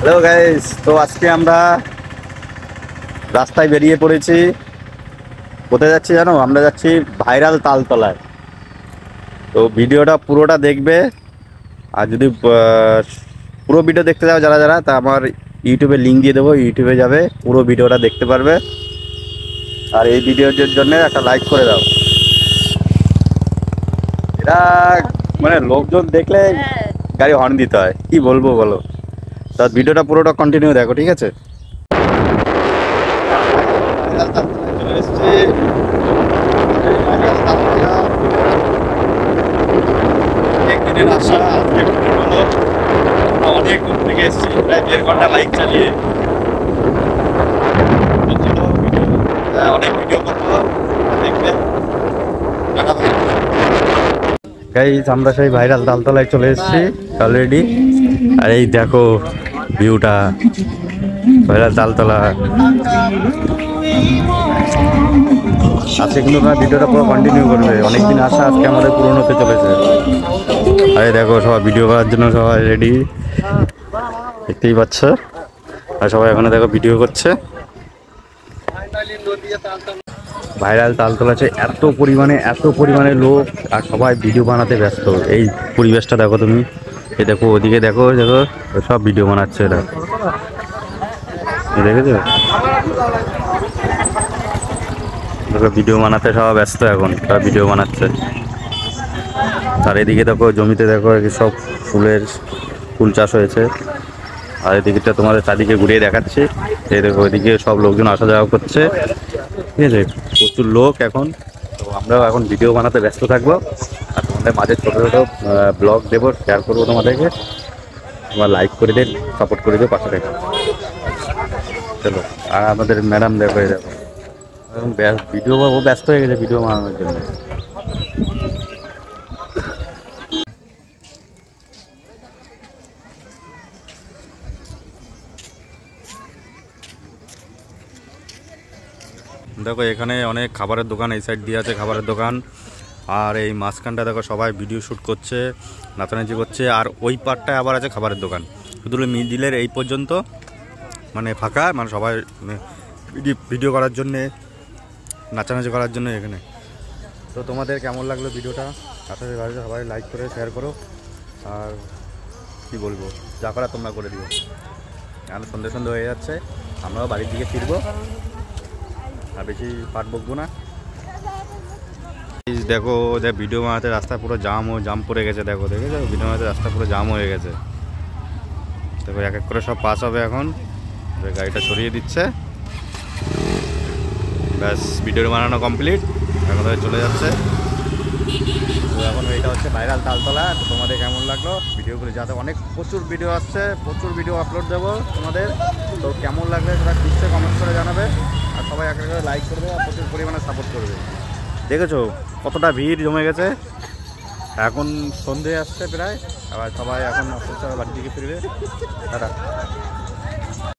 Hello guys, তো আজকে আমরা রাস্তায় বেরিয়ে পড়েছি। কোথায় যাচ্ছি জানো? আমরা যাচ্ছি ভাইরাল তালতলায়। তো ভিডিওটা পুরোটা দেখবে। আর যদি পুরো ভিডিও দেখতে যাও যারা যারা, তা আমার ইউটিউবে লিঙ্ক দিয়ে দেবো, ইউটিউবে যাবে, পুরো ভিডিওটা দেখতে পারবে। আর এই ভিডিওর জন্য একটা লাইক করে দাও। এটা মানে লোকজন দেখলে গাড়ি হর্ন দিতে হয়, কি বলবো বলো। তা ভিডিওটা পুরোটা কন্টিনিউ দেখো, ঠিক আছে? চলে এসছি একদিনের আশা, আজকে হলো অনেক দূর থেকে এসেছি, প্রায় 1.5 ঘন্টা বাইক চালিয়ে। অনেক ভিডিও করবো, দেখবে। গাইস, আমরা সেই ভাইরাল তালতলায় চলে এসেছি অলরেডি। আর এই দেখো ভিউটা, ভাইরাল তালতলা। আজকে কিন্তু আপনার ভিডিওটা পুরো কন্টিনিউ করবে, অনেকদিন আসা আজকে আমাদের পূরণ হতে চলেছে। আরে দেখো, সবাই ভিডিও করার জন্য সবাই রেডি, দেখতেই পাচ্ছ। আর সবাই এখানে দেখো ভিডিও করছে। ভাইরাল তালতলাতে এত পরিমাণে লোক, আর সবাই ভিডিও বানাতে ব্যস্ত। এই পরিবেশটা দেখো তুমি, এই দেখো ওদিকে দেখো দেখো, সব ভিডিও বানাচ্ছে। এটা দেখেছো? দেখো ভিডিও বানাতে সবাই ব্যস্ত, এখন সব ভিডিও বানাচ্ছে। আর এদিকে দেখো জমিতে দেখো সব ফুল চাষ হয়েছে। আর এদিকেটা তোমাদের চারদিকে ঘুরিয়ে দেখাচ্ছি। এই দেখো ওইদিকে সব লোকজন আসা যাওয়া করছে, ঠিক আছে? প্রচুর লোক এখন। তো আমরাও এখন ভিডিও বানাতে ব্যস্ত থাকবো, আর তোমাদের মাঝে ছোটো ছোটো ব্লগ দেবো, শেয়ার করবো তোমাদেরকে। তোমার লাইক করে দিন, সাপোর্ট করে দিও, পাশে দেখো। চলো। আর আমাদের ম্যাডাম দেখো, এই দেখো ভিডিও, ও ব্যস্ত হয়ে গেছে ভিডিও বানানোর জন্য। দেখো এখানে অনেক খাবারের দোকান, এই সাইড দিয়ে আছে খাবারের দোকান। আর এই মাঝখানটা দেখো সবাই ভিডিও শ্যুট করছে, নাচানাচি করছে। আর ওই পার্টটায় আবার আছে খাবারের দোকান। শুধু মিডিলের এই পর্যন্ত মানে ফাঁকা, মানে সবাই ভিডিও করার জন্যে, নাচানাচি করার জন্য এখানে। তো তোমাদের কেমন লাগলো ভিডিওটা? আশা করি ভালো, সবাই লাইক করে শেয়ার করো। আর কি বলবো, যা করা তোমরা করে দিও। আর সন্ধে হয়ে যাচ্ছে, আমরাও বাড়ির দিকে ফিরবো, আর বেশি পাট বকবো না। দেখো ভিডিও বানাতে রাস্তা পুরো জাম পড়ে গেছে। দেখো দেখেছো, ভিডিও বানাতে রাস্তা পুরো জাম হয়ে গেছে। দেখো এক এক করে সব পাস হবে এখন। গাড়িটা সরিয়ে দিচ্ছে, ব্যাস ভিডিও বানানো কমপ্লিট। এখন চলে যাচ্ছে। তো এখন এটা হচ্ছে ভাইরাল তালতলা। তো তোমাদের কেমন লাগলো ভিডিওগুলো? যাতে প্রচুর ভিডিও আসছে, প্রচুর ভিডিও আপলোড দেবো তোমাদের। তো কেমন লাগবে সেটা নিশ্চয়ই কমেন্ট করে জানাবে। আর সবাই এক করে লাইক করবে, আর প্রচুর পরিমাণে সাপোর্ট করবে। দেখেছো কতটা ভিড় জমে গেছে? এখন সন্ধে আসছে প্রায়, আবার সবাই এখন বাড়ির দিকে ফিরবে। টাটা।